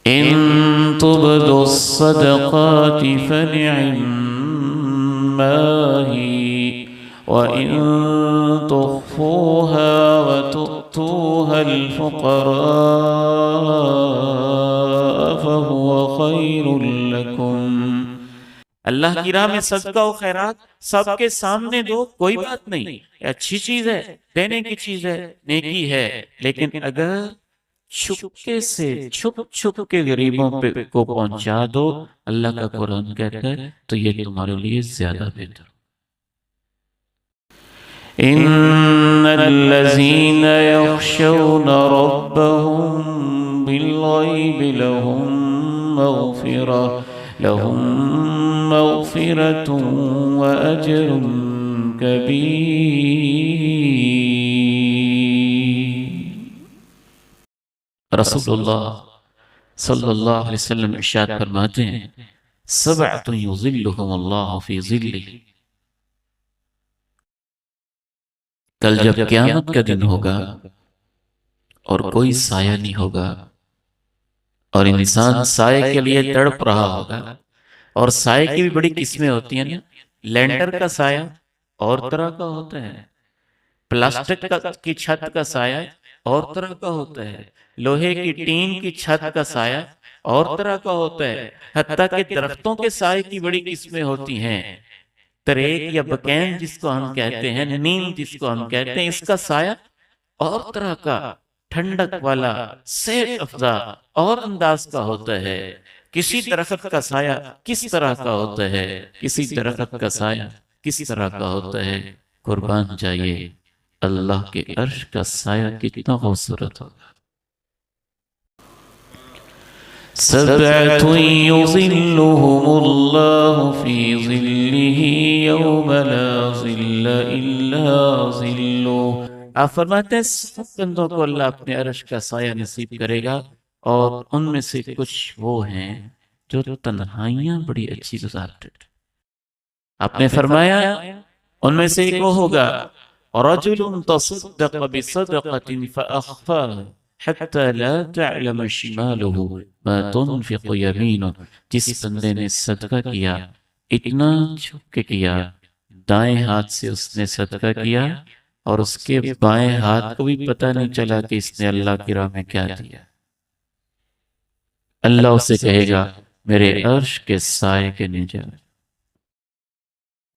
إن تبدوا الصدقات فنعما هي وإن تخفوها وتؤتوها الفقراء فهو خير لكم۔ اللہ کی راہ میں صدقہ و خیرات سب کے سامنے دو، کوئی بات نہیں، اچھی چیز ہے، دینے کی چیز ہے، نیکی ہے، لیکن اگر چھپکے سے چھپ کے غریبوں کو پہنچا دو، اللہ کا قرآن کہتا ہے تو یہ تمہارے لیے زیادہ بہتر۔ ان الذين يخشون ربهم بالغيب لهم مغفرة وأجر كبير۔ رسول اللہ صلی اللہ علیہ وسلم ارشاد فرماتے ہیں سبعۃ یظلهم اللہ فی ظلہ، کل جب قیامت کا دن ہوگا اور کوئی سایہ نہیں ہوگا اور انسان سائے کے لیے تڑپ رہا ہوگا، اور سائے کی بھی بڑی قسمیں ہوتی ہیں نا، لینڈر کا سایہ اور طرح کا ہوتا ہے، پلاسٹک کی چھت کا سایہ اور طرح کا ہوتا ہے، لوہے کی ٹین کی چھت کا سایہ اور طرح کا ہوتا ہے، حتیٰ کہ درختوں کے سائے کی بڑی قسمیں ہوتی ہیں، تریک یا بکین جس کو ہم کہتے ہیں، نیم جس کو ہم کہتے ہیں، اس کا سایہ اور طرح کا، ٹھنڈک والا، صحت افزا اور انداز کا ہوتا ہے۔ کسی درخت کا سایہ کس طرح کا ہوتا ہے، کسی درخت کا سایہ کس طرح کا ہوتا ہے، قربان جائیے اللہ کے عرش کا سایہ کتنا خوبصورت ہوگا۔ سبعۃ یظلهم اللہ فی ظلہ یوم لا ظل الا ظلہ۔ آپ فرماتے ہیں سب بندوں کو اللہ اپنے عرش کا سایہ نصیب کرے گا، اور ان میں سے کچھ وہ ہیں جو تنہائیاں بڑی اچھی گزارتے ہیں۔ آپ نے فرمایا ان میں سے ایک وہ ہوگا رجل تصدق بصدقة فأخفاها حتى لا تعلم شماله ما تنفق يمينه، جس بندے نے صدقہ کیا اتنا چھپ کے کیا، دائیں ہاتھ سے اس نے صدقہ کیا اور اس کے بائیں ہاتھ کو بھی پتہ نہیں چلا کہ اس نے اللہ کی راہ میں کیا دیا۔ اللہ اسے کہے گا میرے عرش کے سائے کے نیچے